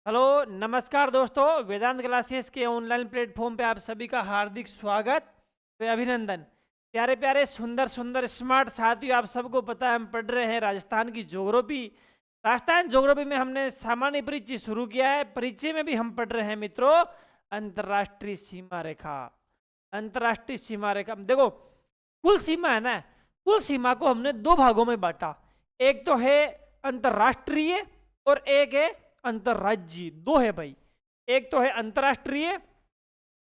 Hello नमस्कार दोस्तों, वेदांत classes के ऑनलाइन प्लेटफॉर्म पे आप सभी का हार्दिक स्वागत व अभिनंदन। प्यारे प्यारे सुंदर सुंदर स्मार्ट साथियों, आप सबको पता है हम पढ़ रहे हैं राजस्थान की ज्योग्राफी। राजस्थान ज्योग्राफी में हमने सामान्य परिचय शुरू किया है। परिचय में भी हम पढ़ रहे हैं मित्रों अंतर्राष्ट्रीय सीमा रेखा। अंतर्राष्ट्रीय सीमा रेखा देखो, कुल सीमा है ना, कुल सीमा को हमने दो भागों में बांटा। एक तो है अंतर्राष्ट्रीय और एक है अंतर्राज्यीय। दो है भाई, एक तो है अंतर्राष्ट्रीय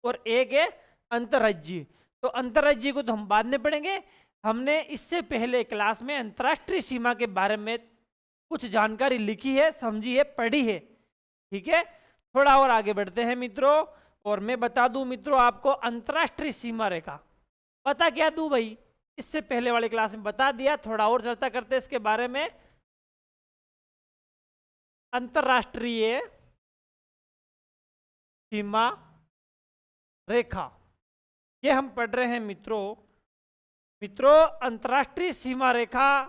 और एक है अंतर्राज्यीय। तो अंतर्राज्यीय को तो हम बाद में पढ़ेंगे। हमने इससे पहले क्लास में अंतर्राष्ट्रीय सीमा के बारे में कुछ जानकारी लिखी है, समझी है, पढ़ी है। ठीक है, थोड़ा और आगे बढ़ते हैं मित्रों। और मैं बता दूं मित्रों आपको अंतर्राष्ट्रीय सीमा रेखा पता क्या दूं भाई, इससे पहले वाली क्लास में बता दिया, थोड़ा और चर्चा करते हैं इसके बारे में। अंतर्राष्ट्रीय सीमा रेखा ये हम पढ़ रहे हैं मित्रों अंतर्राष्ट्रीय सीमा रेखा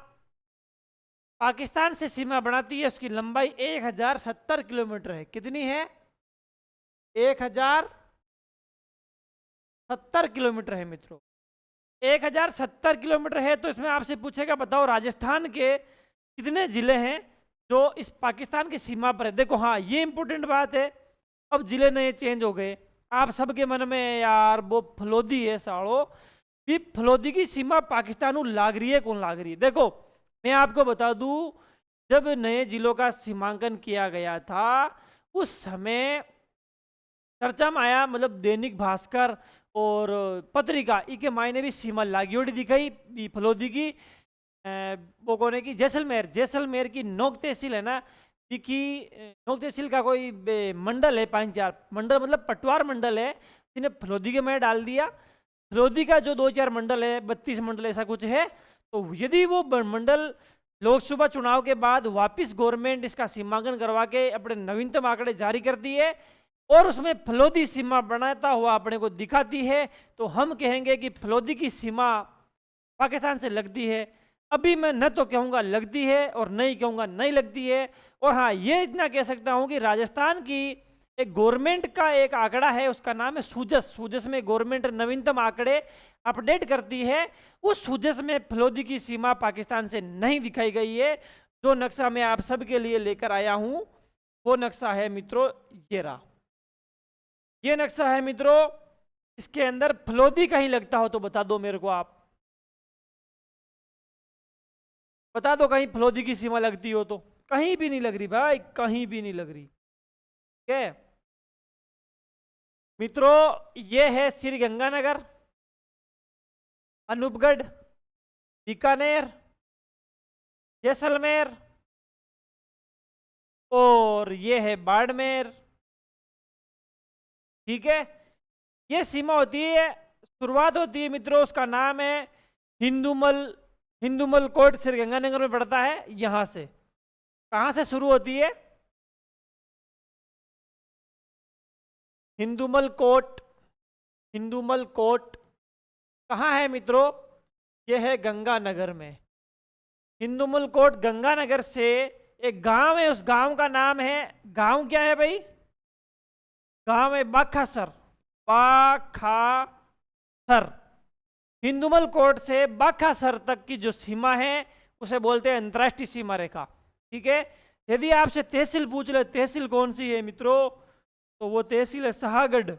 पाकिस्तान से सीमा बनाती है। उसकी लंबाई 1070 किलोमीटर है। कितनी है? 1070 किलोमीटर है मित्रों। 1070 किलोमीटर है तो इसमें आपसे पूछेगा बताओ राजस्थान के कितने जिले हैं जो इस पाकिस्तान की सीमा पर है। देखो हाँ, ये इंपॉर्टेंट बात है। अब जिले नए चेंज हो गए। आप सबके मन में यार वो फलोदी है साड़ो, भी फलोदी की सीमा पाकिस्तान लाग रही है, कौन लाग रही है? देखो मैं आपको बता दूं, जब नए जिलों का सीमांकन किया गया था उस समय चर्चा में आया, मतलब दैनिक भास्कर और पत्रिका इके मायने भी सीमा लागियोड़ी दिखाई भी फलोदी की। वो कोने की जैसलमेर की नोक तहसील है ना, की नोक तहसील का कोई मंडल है, 5-4 मंडल मतलब पटवार मंडल है, जिन्हें फलोदी के में डाल दिया। फलोदी का जो 2-4 मंडल है, 32 मंडल ऐसा कुछ है। तो यदि वो मंडल लोकसभा चुनाव के बाद वापस गवर्नमेंट इसका सीमांकन करवा के अपने नवीनतम आंकड़े जारी करती है और उसमें फलोदी सीमा बनाता हुआ अपने को दिखाती है, तो हम कहेंगे कि फलोदी की सीमा पाकिस्तान से लगती है। अभी मैं न तो कहूँगा लगती है और नहीं कहूँगा नहीं लगती है। और हाँ, ये इतना कह सकता हूँ कि राजस्थान की एक गवर्नमेंट का एक आंकड़ा है, उसका नाम है सूजस। सूजस में गवर्नमेंट नवीनतम आंकड़े अपडेट करती है। उस सूजस में फलोदी की सीमा पाकिस्तान से नहीं दिखाई गई है। जो नक्शा मैं आप सबके लिए लेकर आया हूँ वो नक्शा है मित्रों ये रहा। ये नक्शा है मित्रों, इसके अंदर फलोदी कहीं लगता हो तो बता दो मेरे को, आप बता दो कहीं फलोदी की सीमा लगती हो तो। कहीं भी नहीं लग रही भाई, कहीं भी नहीं लग रही। ठीक है मित्रों, ये है श्री गंगानगर, अनूपगढ़, बीकानेर, जैसलमेर और ये है बाड़मेर। ठीक है, ये सीमा होती है, शुरुआत होती है मित्रों, उसका नाम है हिंदूमल। हिंदूमल कोट श्रीगंगानगर में पड़ता है। यहां से कहां से शुरू होती है? हिंदूमल कोट। हिंदूमल कोट कहाँ है मित्रों? यह है गंगानगर में। हिंदूमल कोट गंगानगर से एक गांव है, उस गांव का नाम है, गांव क्या है भाई? गांव है बाखासर। बाखासर। हिंदूमल कोट से बाखासर तक की जो सीमा है उसे बोलते हैं अंतर्राष्ट्रीय सीमा रेखा। ठीक है, यदि आपसे तहसील पूछ ले तहसील कौन सी है मित्रों, तो वो तहसील है सहागढ़।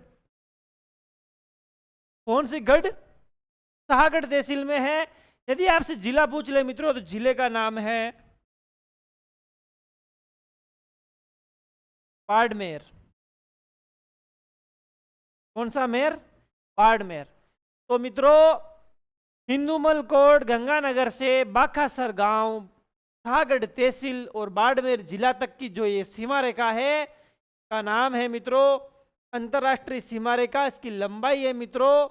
कौन सी गढ़? सहागढ़ तहसील में है। यदि आपसे जिला पूछ ले मित्रों तो जिले का नाम है बाड़मेर। कौन सा मेर? बाड़मेर। तो मित्रों हिंदूमल कोट गंगानगर से बाखासर गांव, सहागढ़ तहसील और बाड़मेर जिला तक की जो ये सीमा रेखा है का नाम है मित्रों अंतर्राष्ट्रीय सीमा रेखा। इसकी लंबाई है मित्रों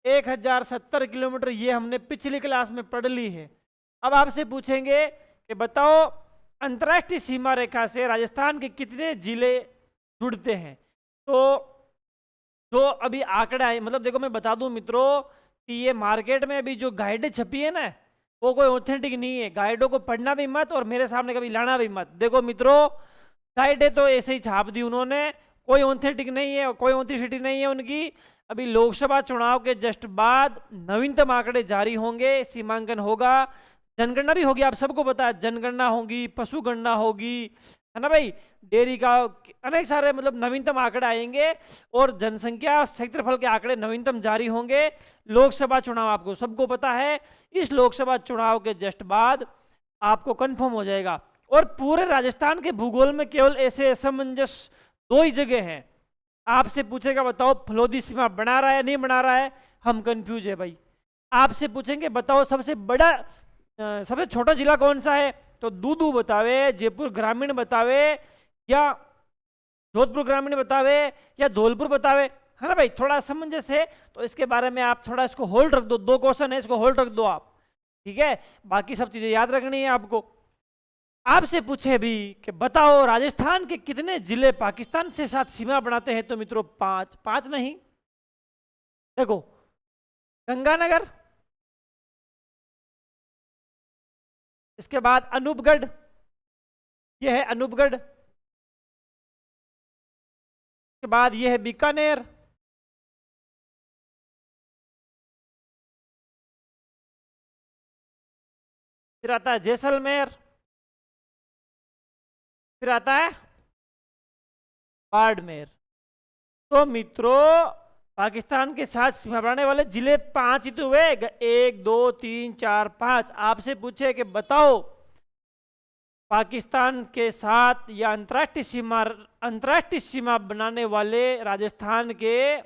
1070 किलोमीटर। ये हमने पिछली क्लास में पढ़ ली है। अब आपसे पूछेंगे कि बताओ अंतर्राष्ट्रीय सीमा रेखा से राजस्थान के कितने जिले जुड़ते हैं। तो जो अभी आंकड़ा है, मतलब देखो मैं बता दूं मित्रों कि ये मार्केट में अभी जो गाइड छपी है ना वो कोई ऑथेंटिक नहीं है। गाइडों को पढ़ना भी मत और मेरे सामने कभी लाना भी मत। देखो मित्रों साइडें तो ऐसे ही छाप दी उन्होंने, कोई ऑथेंटिक नहीं है, कोई ऑथेंटिसिटी नहीं है उनकी। अभी लोकसभा चुनाव के जस्ट बाद नवीनतम आंकड़े जारी होंगे, सीमांकन होगा, जनगणना भी होगी, आप सबको पता है, जनगणना होगी, पशु गणना होगी, है ना भाई, डेयरी का अनेक सारे मतलब नवीनतम आंकड़े आएंगे, और जनसंख्या क्षेत्रफल के आंकड़े नवीनतम जारी होंगे। लोकसभा चुनाव आपको सबको पता है, इस लोकसभा चुनाव के जस्ट बाद आपको कंफर्म हो जाएगा। और पूरे राजस्थान के भूगोल में केवल ऐसे असमंजस 2 ही जगह हैं। आपसे पूछेगा बताओ फलोदी सीमा बना रहा है नहीं बना रहा है, हम कंफ्यूज है भाई। आपसे पूछेंगे बताओ सबसे बड़ा सबसे छोटा जिला कौन सा है, तो दूदू बतावे, जयपुर ग्रामीण बतावे, या जोधपुर ग्रामीण बतावे, या धौलपुर बतावे, है ना भाई, थोड़ा असमंजस है। तो इसके बारे में आप थोड़ा इसको होल्ड रख दो, 2 क्वेश्चन है, इसको होल्ड रख दो आप, ठीक है। बाकी सब चीजें याद रखनी है आपको। आपसे पूछे भी कि बताओ राजस्थान के कितने जिले पाकिस्तान से साथ सीमा बनाते हैं, तो मित्रों 5 नहीं, देखो गंगानगर, इसके बाद अनूपगढ़, यह है अनूपगढ़, के बाद यह है बीकानेर, फिर आता है जैसलमेर, फिर आता है बाड़मेर। तो मित्रों पाकिस्तान के साथ सीमा बनाने वाले जिले 5 ही तो हुए, 1 2 3 4 5। आपसे पूछे कि बताओ पाकिस्तान के साथ या अंतर्राष्ट्रीय सीमा बनाने वाले राजस्थान के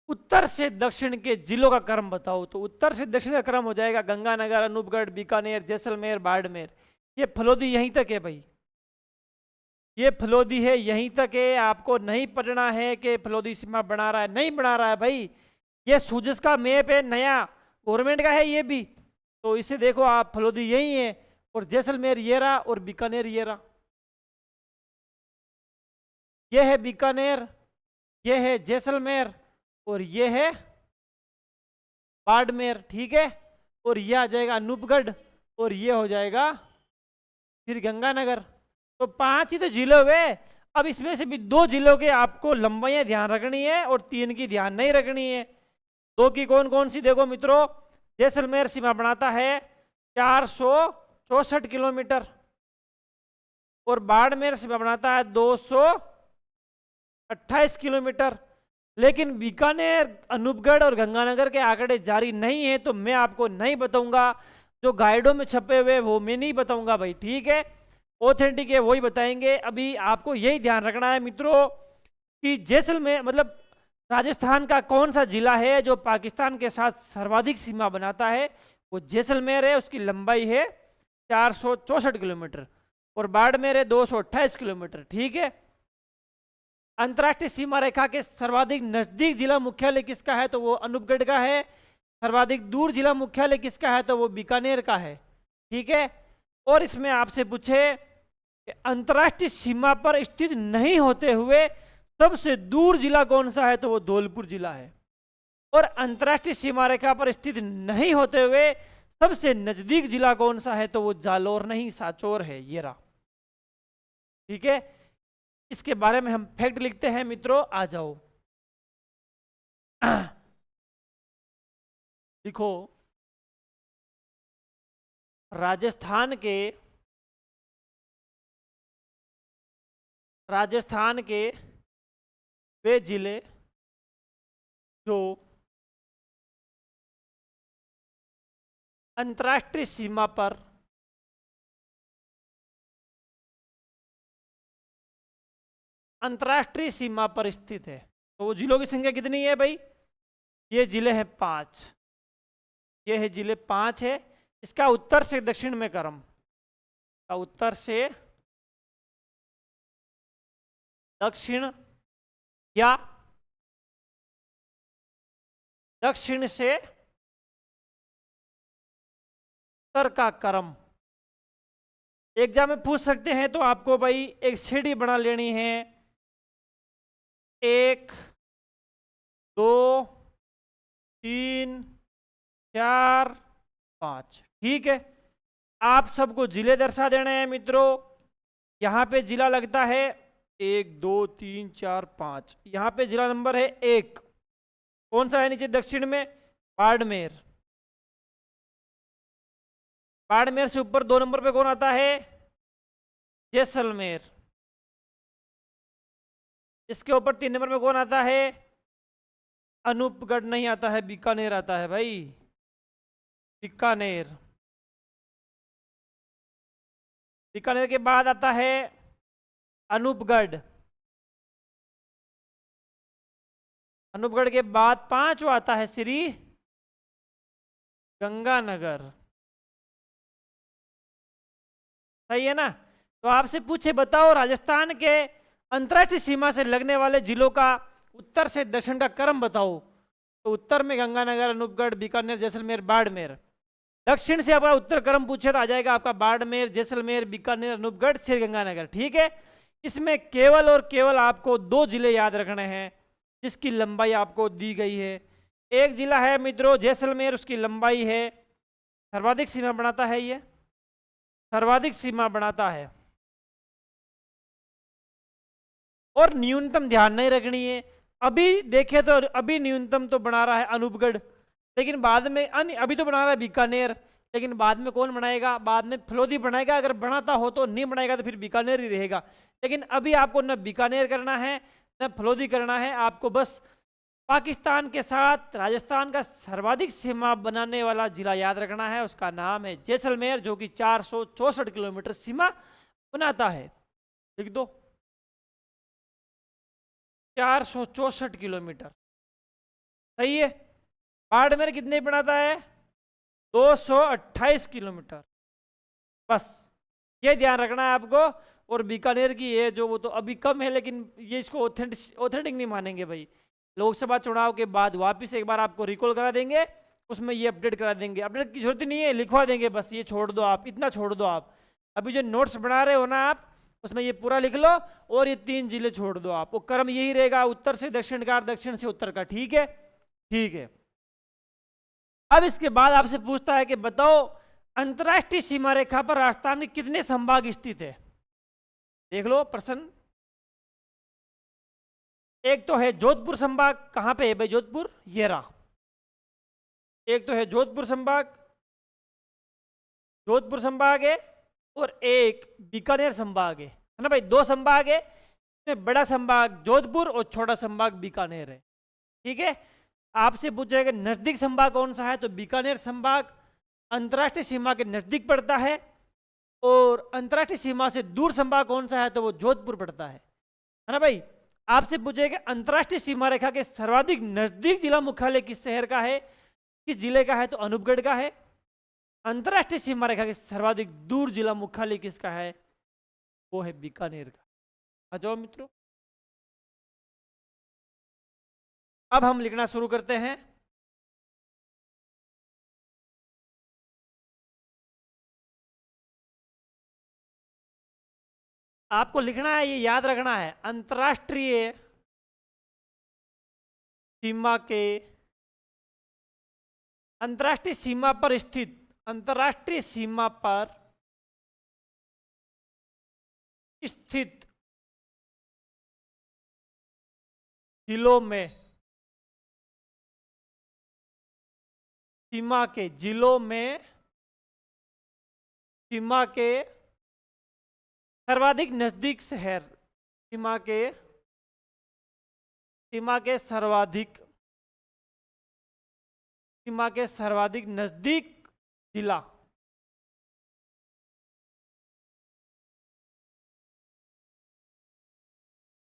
उत्तर से दक्षिण के जिलों का क्रम बताओ, तो उत्तर से दक्षिण का क्रम हो जाएगा गंगानगर, अनूपगढ़, बीकानेर, जैसलमेर, बाड़मेर। ये फलोदी यहीं तक है भाई, ये फलोदी है यहीं तक है। आपको नहीं पढ़ना है कि फलोदी सीमा बना रहा है नहीं बना रहा है भाई, ये सूजस का मैप है, नया गवर्नमेंट का है ये भी, तो इसे देखो आप, फलोदी यही है, और जैसलमेर ये रहा, और बीकानेर ये रहा, ये है बीकानेर, ये है जैसलमेर, और ये है बाड़मेर, ठीक है। और ये आ जाएगा अनूपगढ़, और ये हो जाएगा फिर गंगानगर। तो 5 ही तो जिले हुए। अब इसमें से भी 2 जिलों के आपको लंबाइयां ध्यान रखनी है, और 3 की ध्यान नहीं रखनी है। 2 की कौन कौन सी, देखो मित्रों, जैसलमेर सीमा बनाता है 464 किलोमीटर, और बाड़मेर सीमा बनाता है 228 किलोमीटर। लेकिन बीकानेर, अनूपगढ़ और गंगानगर के आंकड़े जारी नहीं है, तो मैं आपको नहीं बताऊंगा। जो गाइडों में छपे हुए वो मैं नहीं बताऊंगा भाई, ठीक है। ऑथेंटिक है वही बताएंगे। अभी आपको यही ध्यान रखना है मित्रों कि जैसलमेर मतलब राजस्थान का कौन सा जिला है जो पाकिस्तान के साथ सर्वाधिक सीमा बनाता है, वो जैसलमेर है, उसकी लंबाई है 464 किलोमीटर, और बाड़मेर है 228 किलोमीटर, ठीक है। अंतर्राष्ट्रीय सीमा रेखा के सर्वाधिक नजदीक जिला मुख्यालय किसका है, तो वो अनूपगढ़ का है। सर्वाधिक दूर जिला मुख्यालय किसका है, तो वो बीकानेर का है, ठीक है। और इसमें आपसे पूछे कि अंतर्राष्ट्रीय सीमा पर स्थित नहीं होते हुए सबसे दूर जिला कौन सा है, तो वो धौलपुर जिला है। और अंतर्राष्ट्रीय सीमा रेखा पर स्थित नहीं होते हुए सबसे नजदीक जिला कौन सा है, तो वो जालोर नहीं सांचौर है, ये रहा, ठीक है। इसके बारे में हम फैक्ट लिखते हैं मित्रों, आ जाओ लिखो। राजस्थान के वे जिले जो अंतर्राष्ट्रीय सीमा पर स्थित है, तो वो जिलों की संख्या कितनी है भाई, ये जिले हैं 5, ये है जिले 5 है। इसका उत्तर से दक्षिण में क्रम, का उत्तर से दक्षिण या दक्षिण से उत्तर का क्रम। एग्जाम में पूछ सकते हैं, तो आपको भाई एक सीढ़ी बना लेनी है, 1 2 3 4 5, ठीक है। आप सबको जिले दर्शा देने हैं मित्रों। यहाँ पे जिला लगता है 1 2 3 4 5, यहाँ पे जिला नंबर है 1। कौन सा है नीचे दक्षिण में? बाड़मेर। बाड़मेर से ऊपर 2 नंबर पे कौन आता है? जैसलमेर। इसके ऊपर 3 नंबर में कौन आता है? अनूपगढ़ नहीं आता है, बीकानेर आता है भाई, बीकानेर। बीकानेर के बाद आता है अनूपगढ़। अनूपगढ़ के बाद 5वां आता है श्री गंगानगर। सही है ना? तो आपसे पूछे बताओ राजस्थान के अंतर्राष्ट्रीय सीमा से लगने वाले जिलों का उत्तर से दक्षिण का क्रम बताओ। तो उत्तर में गंगानगर, अनूपगढ़, बीकानेर, जैसलमेर, बाड़मेर। दक्षिण से आपका उत्तर क्रम पूछे तो आ जाएगा आपका बाड़मेर, जैसलमेर, बीकानेर, अनूपगढ़, श्री गंगानगर। ठीक है, इसमें केवल और केवल आपको 2 जिले याद रखने हैं जिसकी लंबाई आपको दी गई है। एक जिला है मित्रों जैसलमेर, उसकी लंबाई है, सर्वाधिक सीमा बनाता है, ये सर्वाधिक सीमा बनाता है। और न्यूनतम ध्यान नहीं रखनी है, अभी देखे तो अभी न्यूनतम तो बना रहा है अनूपगढ़, लेकिन बाद में अभी तो बना रहा है बीकानेर, लेकिन बाद में कौन बनाएगा? बाद में फलोदी बनाएगा। अगर बनाता हो तो, नहीं बनाएगा तो फिर बीकानेर ही रहेगा। लेकिन अभी आपको न बीकानेर करना है न फलोदी करना है, आपको बस पाकिस्तान के साथ राजस्थान का सर्वाधिक सीमा बनाने वाला जिला याद रखना है, उसका नाम है जैसलमेर, जो कि 464 किलोमीटर सीमा बनाता है। लिख दो 464 किलोमीटर। सही है। बाड़मेर कितने बनाता है? 228 किलोमीटर। बस ये ध्यान रखना है आपको। और बीकानेर की ये जो वो तो अभी कम है, लेकिन ये इसको ऑथेंटिक नहीं मानेंगे भाई। लोकसभा चुनाव के बाद वापस एक बार आपको रिकॉल करा देंगे, उसमें ये अपडेट करा देंगे। अपडेट की जरूरत नहीं है, लिखवा देंगे बस, ये छोड़ दो आप, इतना छोड़ दो आप। अभी जो नोट्स बना रहे हो ना आप, उसमें ये पूरा लिख लो और ये 3 जिले छोड़ दो आप। वो क्रम यही रहेगा, उत्तर से दक्षिण का, दक्षिण से उत्तर का। ठीक है, ठीक है। अब इसके बाद आपसे पूछता है कि बताओ अंतरराष्ट्रीय सीमा रेखा पर राजस्थान में कितने संभाग स्थित है? देख लो प्रश्न। एक तो है जोधपुर संभाग, कहां पे है भाई जोधपुर? ये रहा। एक तो है जोधपुर संभाग, जोधपुर संभाग है, और एक बीकानेर संभाग है ना भाई। 2 संभाग है, इसमें बड़ा संभाग जोधपुर और छोटा संभाग बीकानेर है। ठीक है, आपसे पूछेगा नजदीक संभाग कौन सा है, तो बीकानेर संभाग अंतर्राष्ट्रीय सीमा के नजदीक पड़ता है, और अंतर्राष्ट्रीय सीमा से दूर संभाग कौन सा है, तो वो जोधपुर पड़ता है ना भाई। आपसे पूछेगा अंतर्राष्ट्रीय सीमा रेखा के सर्वाधिक नजदीक जिला मुख्यालय किस शहर का है, किस जिले का है, तो अनूपगढ़ का है। अंतर्राष्ट्रीय सीमा रेखा के सर्वाधिक दूर जिला मुख्यालय किसका है, वो है बीकानेर का। आ जाओ मित्रों, अब हम लिखना शुरू करते हैं। आपको लिखना है, ये याद रखना है, अंतर्राष्ट्रीय सीमा के, अंतर्राष्ट्रीय सीमा पर स्थित, अंतर्राष्ट्रीय सीमा पर स्थित जिलों में, सीमा के जिलों में सीमा के सर्वाधिक नजदीक शहर, सीमा के सर्वाधिक नजदीक जिला।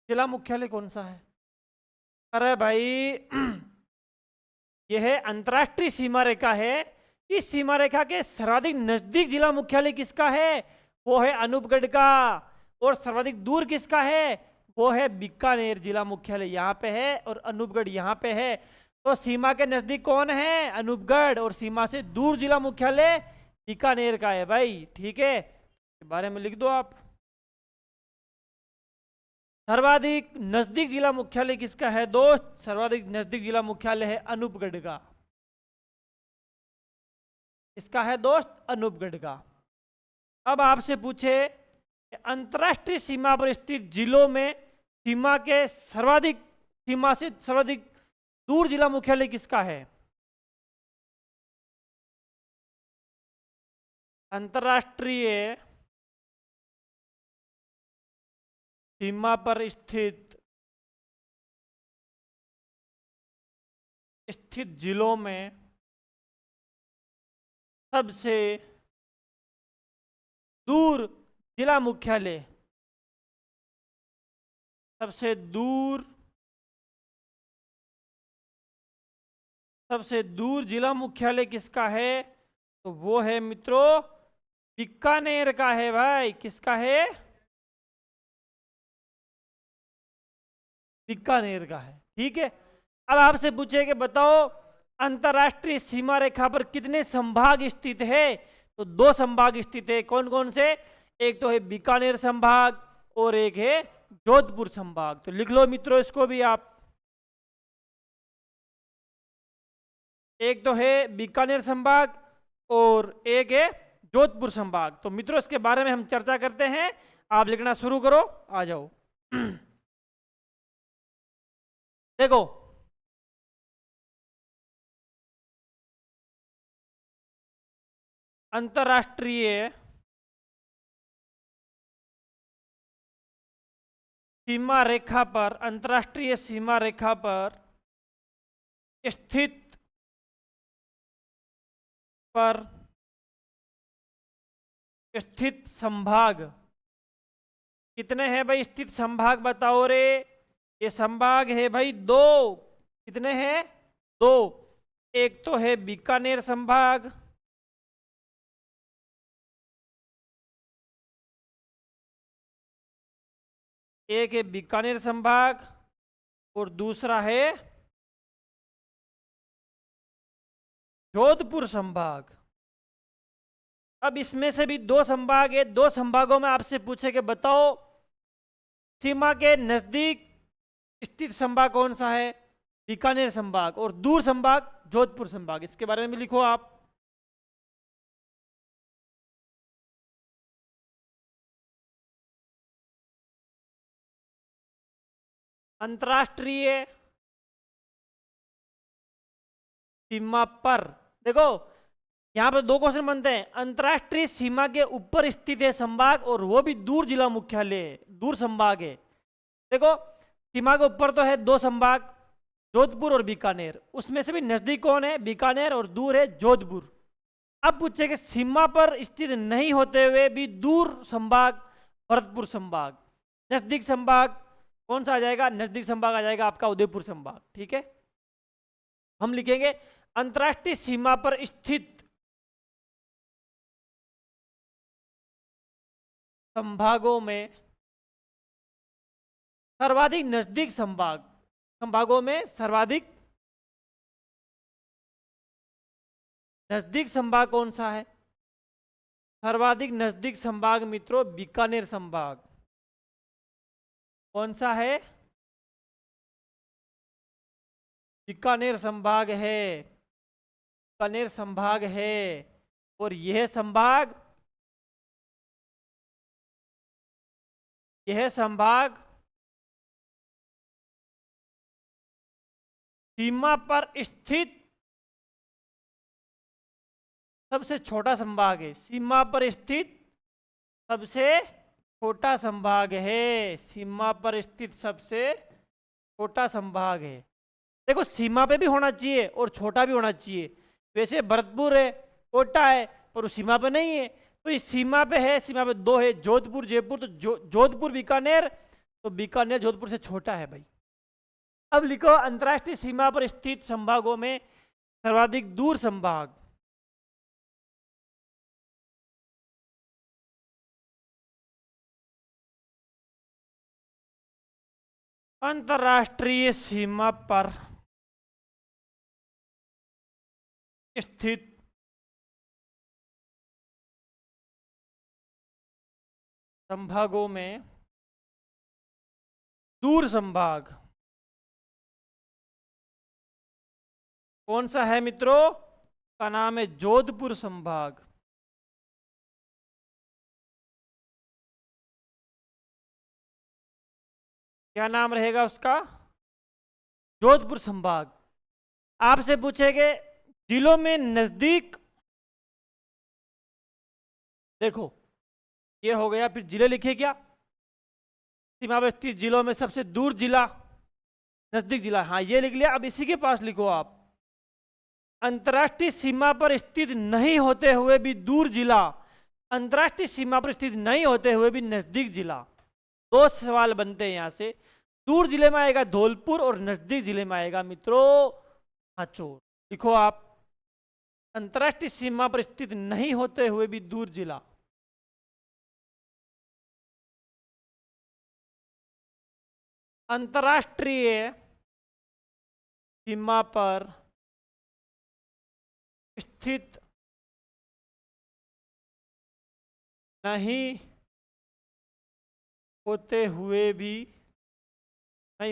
जिला मुख्यालय कौन सा है? अरे भाई यह है अंतर्राष्ट्रीय सीमा रेखा है, इस सीमा रेखा के सर्वाधिक नजदीक जिला मुख्यालय किसका है, वो है अनूपगढ़ का। और सर्वाधिक दूर किसका है, वो है बीकानेर। जिला मुख्यालय यहाँ पे है और अनूपगढ़ यहाँ पे है। तो सीमा के नजदीक कौन है, अनूपगढ़, और सीमा से दूर जिला मुख्यालय बीकानेर का है भाई। ठीक है, इस बारे में लिख दो आप। सर्वाधिक नजदीक जिला मुख्यालय किसका है दोस्त, सर्वाधिक नजदीक जिला मुख्यालय है अनूपगढ़ का। इसका है दोस्त अनूपगढ़ का। अब आपसे पूछे अंतर्राष्ट्रीय सीमा पर स्थित जिलों में सीमा से सर्वाधिक दूर जिला मुख्यालय किसका है? अंतर्राष्ट्रीय सीमा पर स्थित जिलों में सबसे दूर जिला मुख्यालय, सबसे दूर जिला मुख्यालय किसका है? तो वो है मित्रों बीकानेर का है भाई। किसका है? बीकानेर का है। ठीक है, अब आपसे पूछे कि बताओ अंतरराष्ट्रीय सीमा रेखा पर कितने संभाग स्थित है? तो 2 संभाग स्थित है। कौन कौन से? एक तो है बीकानेर संभाग और एक है जोधपुर संभाग। तो लिख लो मित्रों इसको भी आप। एक तो है बीकानेर संभाग और एक है जोधपुर संभाग। तो मित्रों इसके बारे में हम चर्चा करते हैं। आप लिखना शुरू करो, आ जाओ। देखो, अंतरराष्ट्रीय सीमा रेखा पर, अंतरराष्ट्रीय सीमा रेखा पर स्थित संभाग कितने हैं भाई? स्थित संभाग बताओ रे। ये संभाग है भाई 2। कितने हैं? 2। एक तो है बीकानेर संभाग, एक है बीकानेर संभाग और दूसरा है जोधपुर संभाग। अब इसमें से भी 2 संभाग है। 2 संभागों में आपसे पूछे कि बताओ सीमा के नजदीक स्थित संभाग कौन सा है? बीकानेर संभाग। और दूर संभाग जोधपुर संभाग। इसके बारे में भी लिखो आप। अंतरराष्ट्रीय सीमा पर, देखो यहां पर 2 क्वेश्चन बनते हैं। अंतरराष्ट्रीय सीमा के ऊपर स्थित है संभाग और वो भी दूर जिला मुख्यालय है, दूर संभाग है। देखो सीमा के ऊपर तो है 2 संभाग, जोधपुर और बीकानेर। उसमें से भी नजदीक कौन है? बीकानेर। और दूर है जोधपुर। अब पूछे कि सीमा पर स्थित नहीं होते हुए भी दूर संभाग भरतपुर संभाग। नजदीक संभाग कौन सा आ जाएगा? नजदीक संभाग आ जाएगा आपका उदयपुर संभाग। ठीक है, हम लिखेंगे अंतरराष्ट्रीय सीमा पर स्थित संभागों में सर्वाधिक नजदीक संभागों में सर्वाधिक नजदीक संभाग कौन सा है? सर्वाधिक नजदीक संभाग मित्रों बीकानेर संभाग। कौन सा है? बीकानेर संभाग है। बीकानेर संभाग है। और यह संभाग सीमा पर स्थित सबसे छोटा संभाग है। सीमा पर स्थित सबसे छोटा संभाग है। सीमा पर स्थित सबसे छोटा संभाग है। देखो सीमा पे भी होना चाहिए और छोटा भी होना चाहिए। वैसे भरतपुर है, कोटा है, पर वो सीमा पे नहीं है। तो इस सीमा पे है, सीमा पे 2 है, जोधपुर जयपुर। तो जोधपुर बीकानेर, तो बीकानेर जोधपुर से छोटा है भाई। अब लिखो अंतरराष्ट्रीय सीमा पर स्थित संभागों में सर्वाधिक दूर संभाग। अंतरराष्ट्रीय सीमा पर स्थित संभागों में दूर संभाग कौन सा है मित्रों? का नाम है जोधपुर संभाग। क्या नाम रहेगा उसका? जोधपुर संभाग। आपसे पूछेंगे जिलों में नजदीक, देखो ये हो गया, फिर जिले लिखे क्या? सीमा स्थित जिलों में सबसे दूर जिला, नजदीक जिला, हाँ ये लिख लिया। अब इसी के पास लिखो आप, अंतर्राष्ट्रीय सीमा पर स्थित नहीं होते हुए भी दूर जिला, अंतर्राष्ट्रीय सीमा पर स्थित नहीं होते हुए भी नजदीक जिला। दो सवाल बनते हैं यहां से। दूर जिले में आएगा धौलपुर और नजदीक जिले में आएगा मित्रों हाचोर। लिखो आप, अंतर्राष्ट्रीय सीमा पर स्थित नहीं होते हुए भी दूर जिला, अंतर्राष्ट्रीय सीमा पर स्थित नहीं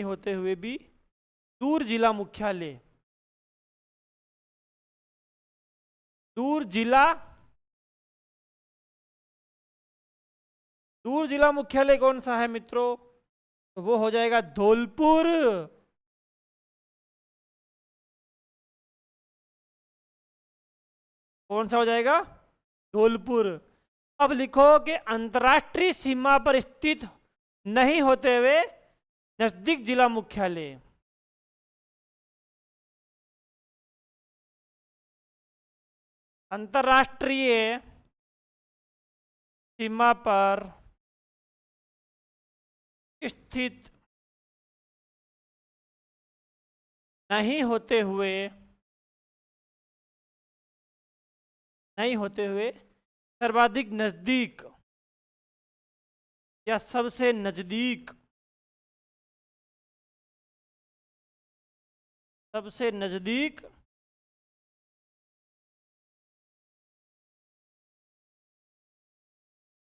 होते हुए भी दूर जिला मुख्यालय, दूर जिला मुख्यालय कौन सा है मित्रों? तो वो हो जाएगा धौलपुर। कौन सा हो जाएगा? धौलपुर। अब लिखो कि अंतर्राष्ट्रीय सीमा पर स्थित नहीं होते हुए नजदीक जिला मुख्यालय, अंतर्राष्ट्रीय सीमा पर स्थित नहीं होते हुए सर्वाधिक नजदीक या सबसे नजदीक,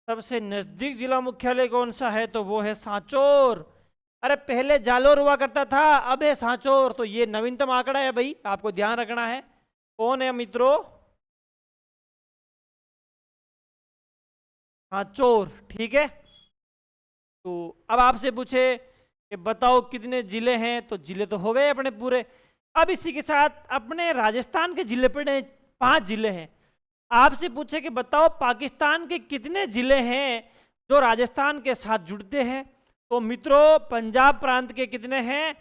सबसे नजदीक जिला मुख्यालय कौन सा है? तो वो है सांचौर। अरे पहले जालोर हुआ करता था, अब है सांचौर। तो ये नवीनतम आंकड़ा है भाई, आपको ध्यान रखना है। कौन है मित्रों? सांचौर। ठीक है, तो अब आपसे पूछे कि बताओ कितने जिले हैं, तो जिले तो हो गए अपने पूरे। अब इसी के साथ अपने राजस्थान के जिले पड़े, 5 जिले हैं। आपसे पूछे कि बताओ पाकिस्तान के कितने जिले हैं जो राजस्थान के साथ जुड़ते हैं? तो मित्रों पंजाब प्रांत के कितने हैं?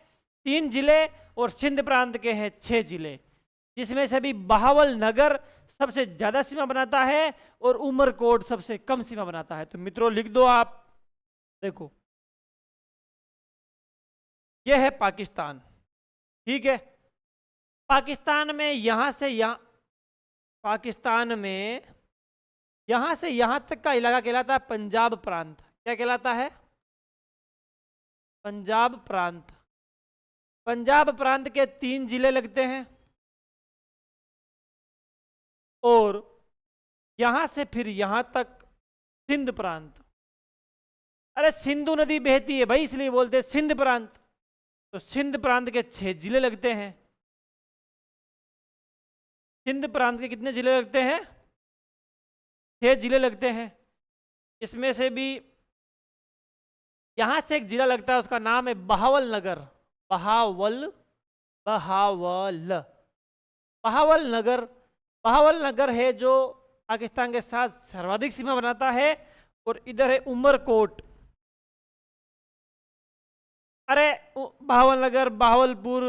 3 जिले, और सिंध प्रांत के हैं 6 जिले, जिसमें से भी बहावल नगर सबसे ज्यादा सीमा बनाता है और उमरकोट सबसे कम सीमा बनाता है। तो मित्रों लिख दो आप, देखो यह है पाकिस्तान। ठीक है, पाकिस्तान में यहां से यहां तक का इलाका कहलाता है पंजाब प्रांत। क्या कहलाता है? पंजाब प्रांत। पंजाब प्रांत के 3 जिले लगते हैं, और यहां से फिर यहां तक सिंध प्रांत। अरे सिंधु नदी बहती है भाई, इसलिए बोलते हैं सिंध प्रांत। तो सिंध प्रांत के 6 जिले लगते हैं। सिंध प्रांत के कितने जिले लगते हैं? 6 जिले लगते हैं। इसमें से भी यहां से एक जिला लगता है, उसका नाम है बहावल नगर। बहावल नगर है जो पाकिस्तान के साथ सर्वाधिक सीमा बनाता है। और इधर है उमरकोट। अरे बहावल नगर, बहावलपुर,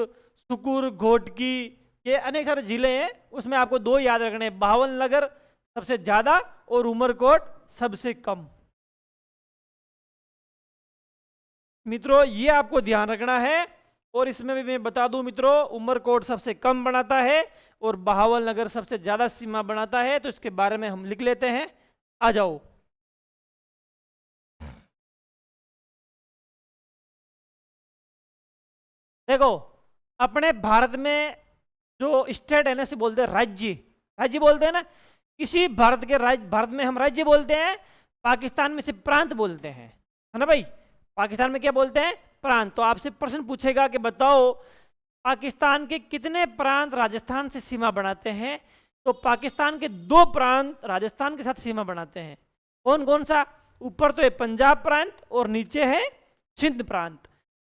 सुकुर, घोटकी, ये अनेक सारे जिले हैं, उसमें आपको 2 याद रखने हैं, बहावल नगर सबसे ज्यादा और उमरकोट सबसे कम। मित्रों ये आपको ध्यान रखना है। और इसमें भी मैं बता दूं मित्रों, उमरकोट सबसे कम बनाता है और बहावल नगर सबसे ज्यादा सीमा बनाता है। तो इसके बारे में हम लिख लेते हैं, आ जाओ। देखो अपने भारत में जो स्टेट है ना, से बोलते हैं राज्य बोलते हैं ना। किसी भारत में हम राज्य बोलते हैं, पाकिस्तान में से प्रांत बोलते हैं, है ना भाई। पाकिस्तान में क्या बोलते हैं? प्रांत। तो आपसे प्रश्न पूछेगा कि बताओ पाकिस्तान के कितने प्रांत राजस्थान से सीमा बनाते हैं? तो पाकिस्तान के 2 प्रांत राजस्थान के साथ सीमा बनाते हैं। कौन कौन सा? ऊपर तो है पंजाब प्रांत और नीचे है सिंध प्रांत।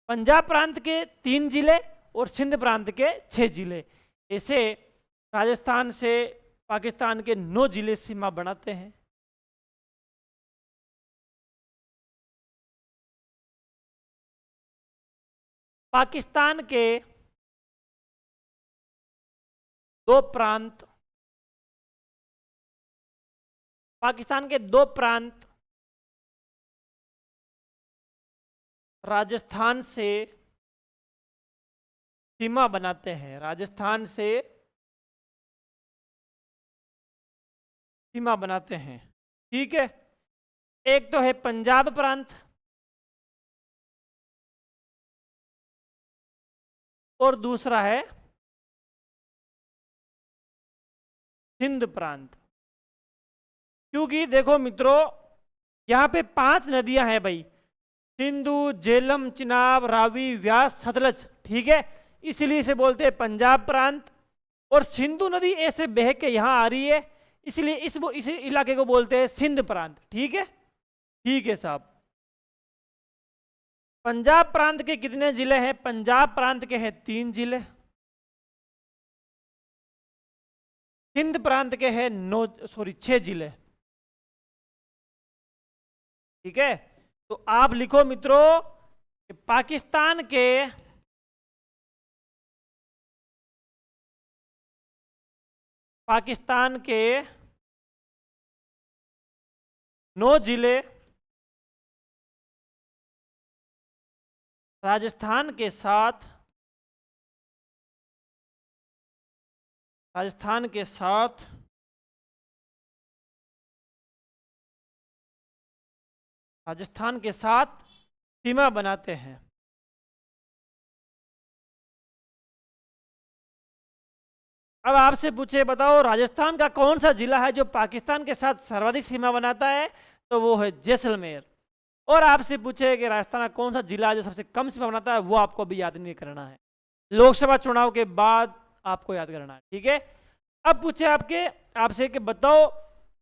पंजाब प्रांत के 3 जिले और सिंध प्रांत के 6 जिले। ऐसे राजस्थान से पाकिस्तान के 9 जिले सीमा बनाते हैं। पाकिस्तान के 2 प्रांत, पाकिस्तान के 2 प्रांत राजस्थान से सीमा बनाते हैं, राजस्थान से सीमा बनाते हैं। ठीक है, एक तो है पंजाब प्रांत और दूसरा है सिंध प्रांत। क्योंकि देखो मित्रों, यहाँ पे 5 नदियां हैं भाई, सिंधु, झेलम, चिनाब, रावी, व्यास, सतलज। ठीक है, इसलिए इसे बोलते हैं पंजाब प्रांत। और सिंधु नदी ऐसे बह के यहाँ आ रही है, इसलिए इस इलाके को बोलते हैं सिंध प्रांत। ठीक है, ठीक है साहब। पंजाब प्रांत के कितने जिले हैं? पंजाब प्रांत के हैं 3 जिले, सिंध प्रांत के हैं 6 जिले। ठीक है, तो आप लिखो मित्रों कि पाकिस्तान के पाकिस्तान के 9 जिले राजस्थान के साथ राजस्थान के साथ सीमा बनाते हैं। अब आपसे पूछे बताओ राजस्थान का कौन सा जिला है जो पाकिस्तान के साथ सर्वाधिक सीमा बनाता है? तो वो है जैसलमेर। और आपसे पूछे कि राजस्थान का कौन सा जिला है जो सबसे कम सीमा बनाता है? वो आपको अभी याद नहीं करना है, लोकसभा चुनाव के बाद आपको याद करना है। ठीक है, अब पूछे आपसे कि बताओ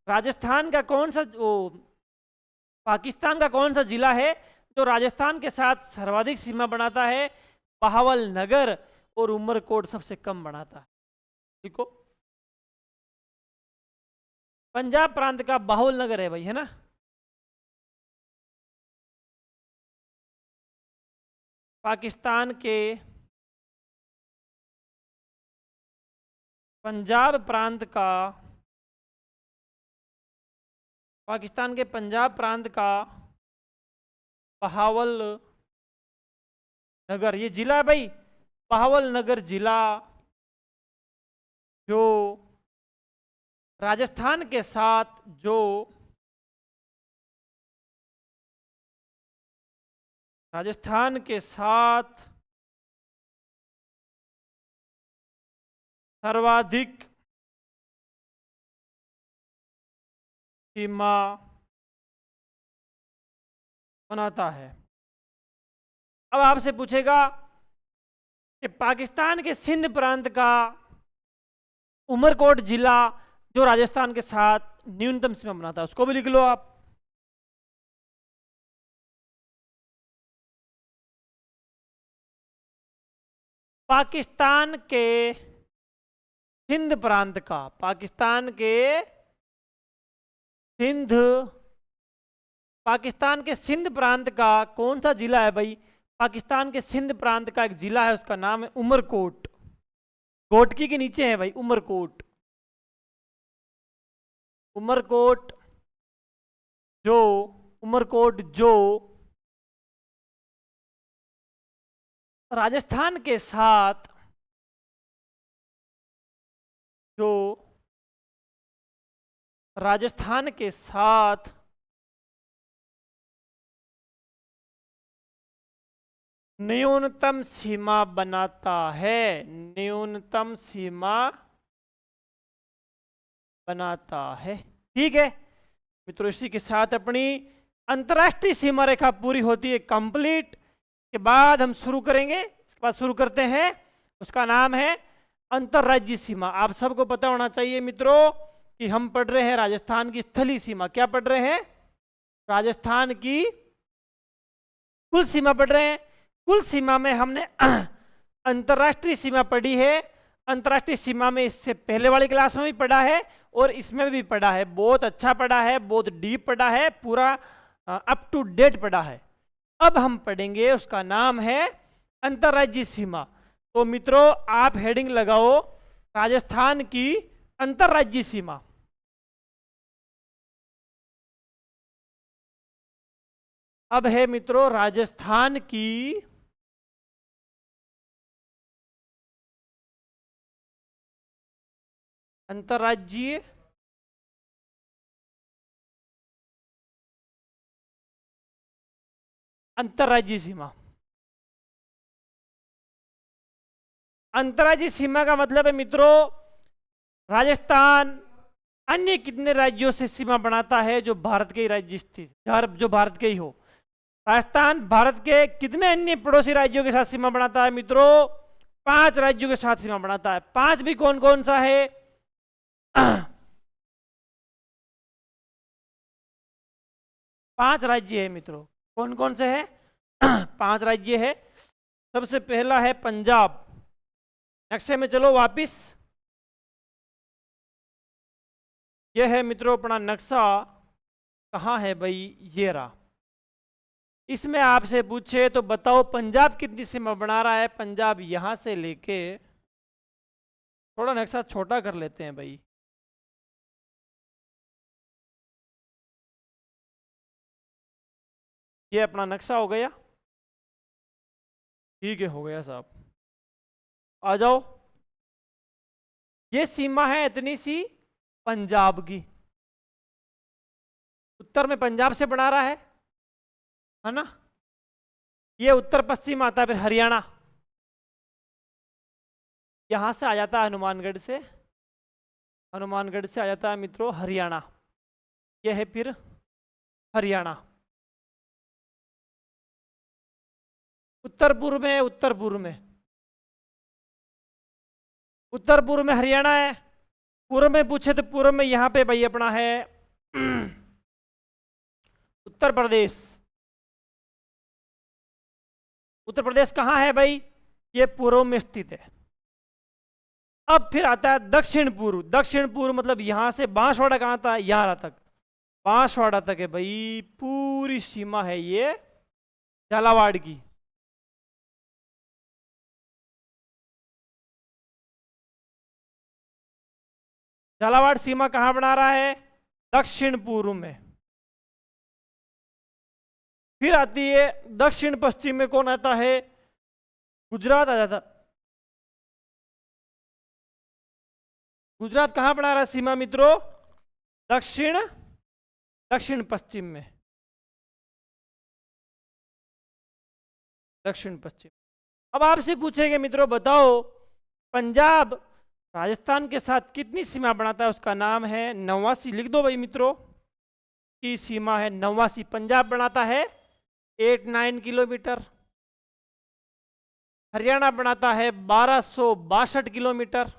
राजस्थान का कौन सा पाकिस्तान का कौन सा जिला है जो राजस्थान के साथ सर्वाधिक सीमा बनाता है? बहावल नगर और उमरकोट सबसे कम बनाता है। देखो, पंजाब प्रांत का बहावल नगर है भाई, है ना। पाकिस्तान के पंजाब प्रांत का बहावल नगर, ये जिला है भाई, बहावल नगर जिला जो राजस्थान के साथ सर्वाधिक सीमा बनाता है। अब आपसे पूछेगा कि पाकिस्तान के सिंध प्रांत का उमरकोट जिला जो राजस्थान के साथ न्यूनतम सीमा बनाता है, उसको भी लिख लो आप। पाकिस्तान के सिंध प्रांत का सिंध प्रांत का कौन सा जिला है भाई? पाकिस्तान के सिंध प्रांत का एक जिला है, उसका नाम है उमरकोट। कोटकी के नीचे है भाई उमरकोट। उमरकोट जो राजस्थान के साथ न्यूनतम सीमा बनाता है, ठीक है मित्रों। इसी के साथ अपनी अंतर्राष्ट्रीय सीमा रेखा पूरी होती है कंप्लीट। के बाद हम शुरू करेंगे, इसके बाद शुरू करते हैं, उसका नाम है अंतर्राज्यीय सीमा। आप सबको पता होना चाहिए मित्रों कि हम पढ़ रहे हैं राजस्थान की स्थलीय सीमा। क्या पढ़ रहे हैं? राजस्थान की कुल सीमा पढ़ रहे हैं। कुल सीमा में हमने अंतर्राष्ट्रीय सीमा पढ़ी है। अंतर्राष्ट्रीय सीमा में इससे पहले वाली क्लास में भी पढ़ा है और इसमें भी पढ़ा है। बहुत अच्छा पढ़ा है, बहुत डीप पढ़ा है, पूरा अप टू डेट पढ़ा है। अब हम पढ़ेंगे, उसका नाम है अंतर्राज्यीय सीमा। तो मित्रों आप हेडिंग लगाओ राजस्थान की अंतर्राज्यीय सीमा। अब है मित्रों राजस्थान की अंतर्राज्यीय अंतर्राज्यीय सीमा। अंतर्राज्यीय सीमा का मतलब है मित्रों राजस्थान अन्य कितने राज्यों से सीमा बनाता है जो भारत के ही राज्य स्थित, जो भारत के ही हो। राजस्थान भारत के कितने अन्य पड़ोसी राज्यों के साथ सीमा बनाता है मित्रों? 5 राज्यों के साथ सीमा बनाता है। 5 भी कौन कौन सा है? 5 राज्य है मित्रों। कौन कौन से है? 5 राज्य है। सबसे पहला है पंजाब। नक्शे में चलो वापिस। यह है मित्रों अपना नक्शा। कहाँ है भाई? ये रहा। इसमें आपसे पूछे तो बताओ पंजाब कितनी सीमा बना रहा है? पंजाब यहां से लेके, थोड़ा नक्शा छोटा कर लेते हैं भाई। ये अपना नक्शा हो गया। ठीक है, हो गया साहब। आ जाओ। ये सीमा है इतनी सी पंजाब की। उत्तर में पंजाब से बना रहा है ना? ये उत्तर पश्चिम आता है, फिर हरियाणा यहां से आ जाता है, हनुमानगढ़ से। हनुमानगढ़ से आ जाता है मित्रों हरियाणा। यह है फिर हरियाणा। उत्तर पूर्व में, उत्तर पूर्व में, उत्तर पूर्व में हरियाणा है। पूर्व में पूछे तो पूर्व में यहां पे भाई अपना है उत्तर प्रदेश। उत्तर प्रदेश कहाँ है भाई? ये पूर्व में स्थित है। अब फिर आता है दक्षिण पूर्व। दक्षिण पूर्व मतलब यहां से बांसवाड़ा कहाँ था? यहां तक, बांसवाड़ा तक है भाई। पूरी सीमा है ये झालावाड़ की। झालावाड़ सीमा कहां बना रहा है? दक्षिण पूर्व में। फिर आती है दक्षिण पश्चिम में, कौन आता है? गुजरात आ जाता। गुजरात कहां बना रहा है सीमा मित्रों? दक्षिण, दक्षिण पश्चिम में। दक्षिण पश्चिम। अब आपसे पूछेंगे मित्रों बताओ पंजाब राजस्थान के साथ कितनी सीमा बनाता है? उसका नाम है 89। लिख दो भाई मित्रों की सीमा है 89। पंजाब बनाता है 89 किलोमीटर। हरियाणा बनाता है 1262 किलोमीटर।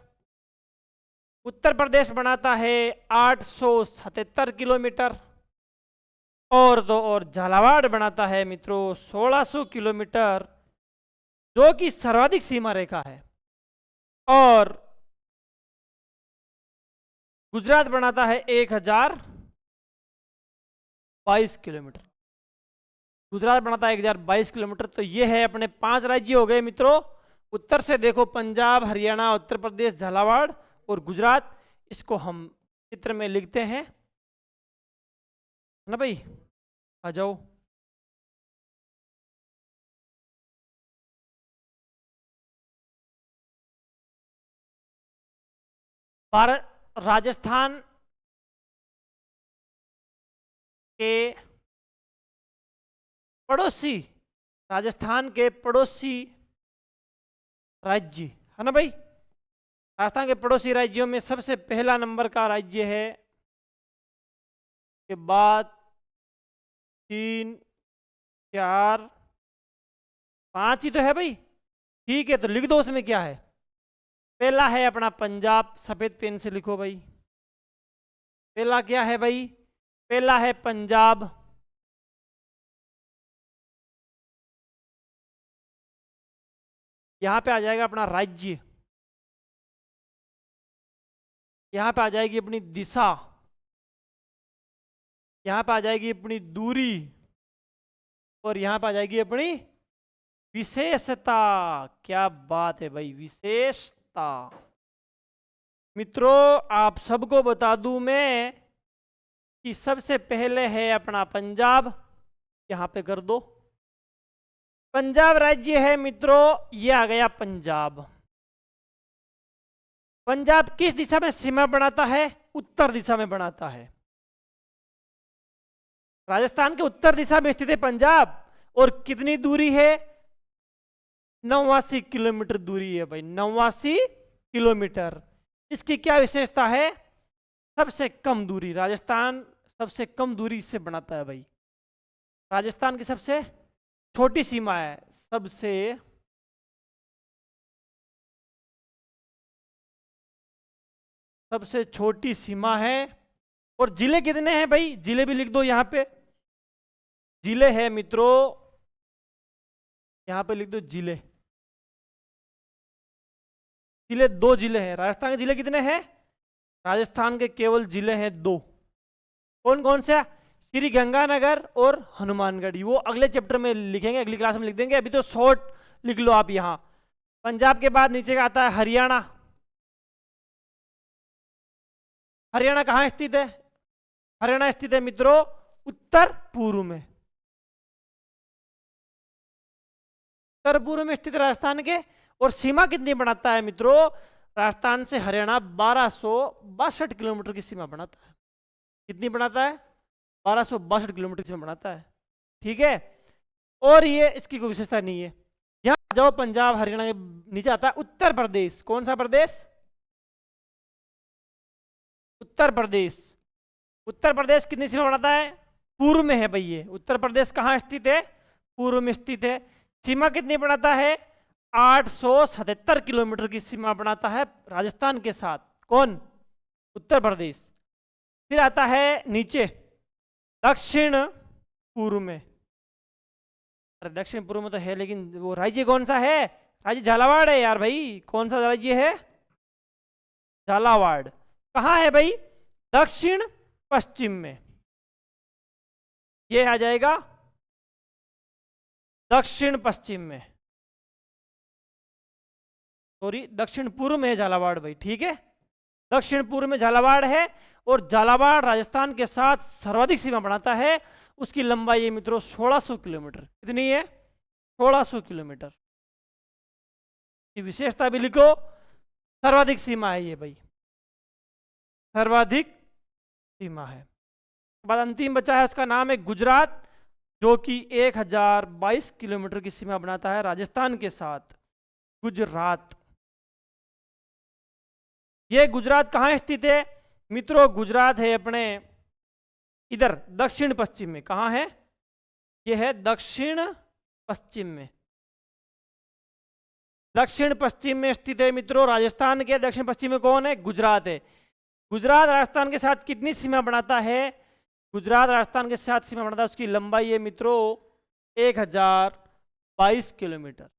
उत्तर प्रदेश बनाता है 877 किलोमीटर। और दो और झालावाड़ बनाता है मित्रों 1600 किलोमीटर, जो कि सर्वाधिक सीमा रेखा है। और गुजरात बनाता है 1022 किलोमीटर। गुजरात बनाता है 1022 किलोमीटर। तो ये है अपने 5 राज्य हो गए मित्रों। उत्तर से देखो पंजाब, हरियाणा, उत्तर प्रदेश, झालावाड़ और गुजरात। इसको हम चित्र में लिखते हैं ना भाई। आ जाओ। भारत राजस्थान के पड़ोसी, राजस्थान के पड़ोसी राज्य है ना भाई। राजस्थान के पड़ोसी राज्यों में सबसे पहला नंबर का राज्य है, के बाद 3 4 5 ही तो है भाई। ठीक है, तो लिख दो उसमें क्या है। पहला है अपना पंजाब। सफेद पेन से लिखो भाई। पहला क्या है भाई? पहला है पंजाब। यहाँ पे आ जाएगा अपना राज्य, यहाँ पे आ जाएगी अपनी दिशा, यहाँ पे आ जाएगी अपनी दूरी, और यहाँ पे आ जाएगी अपनी विशेषता। क्या बात है भाई, विशेषता। मित्रों आप सबको बता दूं मैं कि सबसे पहले है अपना पंजाब, यहां पे कर दो। पंजाब राज्य है मित्रों, ये आ गया पंजाब। पंजाब किस दिशा में सीमा बनाता है? उत्तर दिशा में बनाता है। राजस्थान के उत्तर दिशा में स्थित है पंजाब, और कितनी दूरी है? 89 किलोमीटर दूरी है भाई, 89 किलोमीटर। इसकी क्या विशेषता है? सबसे कम दूरी, राजस्थान सबसे कम दूरी इससे बनाता है भाई। राजस्थान की सबसे छोटी सीमा है, सबसे छोटी सीमा है। और जिले कितने हैं भाई? जिले भी लिख दो यहाँ पे। जिले है मित्रों, यहाँ पे लिख दो जिले। जिले 2 जिले हैं। राजस्थान के जिले कितने हैं? राजस्थान के केवल जिले हैं 2। कौन कौन से? श्री गंगानगर और हनुमानगढ़। वो अगले चैप्टर में लिखेंगे, अगली क्लास में लिख देंगे, अभी तो शॉर्ट लिख लो आप यहाँ। पंजाब के बाद नीचे का आता है हरियाणा। हरियाणा कहाँ स्थित है? हरियाणा स्थित है मित्रों उत्तर पूर्व में। उत्तर पूर्व में स्थित राजस्थान के। और सीमा कितनी बनाता है मित्रों? राजस्थान से हरियाणा 1262 किलोमीटर की सीमा बनाता है। कितनी बनाता है? 1262 किलोमीटर की सीमा बनाता है। ठीक है, और ये इसकी कोई विशेषता नहीं है। यहाँ जाओ, पंजाब हरियाणा के नीचे आता है उत्तर प्रदेश। कौन सा प्रदेश? उत्तर प्रदेश। उत्तर प्रदेश कितनी सीमा बनाता है? पूर्व में है भाई ये। उत्तर प्रदेश कहाँ स्थित है? पूर्व में स्थित है। सीमा कितनी बनाता है? 877 किलोमीटर की सीमा बनाता है राजस्थान के साथ। कौन? उत्तर प्रदेश। फिर आता है नीचे दक्षिण पूर्व में। अरे दक्षिण पूर्व में तो है, लेकिन वो राज्य कौन सा है? राज्य झालावाड़ है यार भाई। कौन सा राज्य है? झालावाड़। कहाँ है भाई? दक्षिण पश्चिम में। ये आ जाएगा दक्षिण पश्चिम में, सॉरी दक्षिण पूर्व में है झालावाड़ भाई। ठीक है, दक्षिण पूर्व में झालावाड़ है, और झालावाड़ राजस्थान के साथ सर्वाधिक सीमा बनाता है। उसकी लंबाई है मित्रों 1600 किलोमीटर। कितनी है? 1600 किलोमीटर। की विशेषता भी लिखो, सर्वाधिक सीमा है ये भाई, सर्वाधिक सीमा है। बाद अंतिम बचा है, उसका नाम है गुजरात, जो कि 1022 किलोमीटर की सीमा बनाता है राजस्थान के साथ। गुजरात। ये गुजरात कहाँ स्थित है मित्रों? गुजरात है अपने इधर दक्षिण पश्चिम में। कहाँ है? ये है दक्षिण पश्चिम में। दक्षिण पश्चिम में स्थित है मित्रों। राजस्थान के दक्षिण पश्चिम में कौन है? गुजरात है। गुजरात राजस्थान के साथ कितनी सीमा बनाता है? गुजरात राजस्थान के साथ सीमा बनाता है, उसकी लंबाई है मित्रों 1022 किलोमीटर।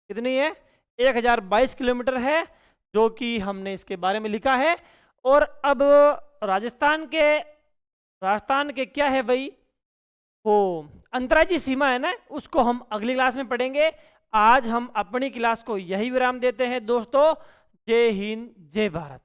कितनी है? 1022 किलोमीटर है, जो कि हमने इसके बारे में लिखा है। और अब राजस्थान के क्या है भाई, वो अंतर्राज्यीय सीमा है ना, उसको हम अगली क्लास में पढ़ेंगे। आज हम अपनी क्लास को यही विराम देते हैं दोस्तों। जय हिंद, जय भारत।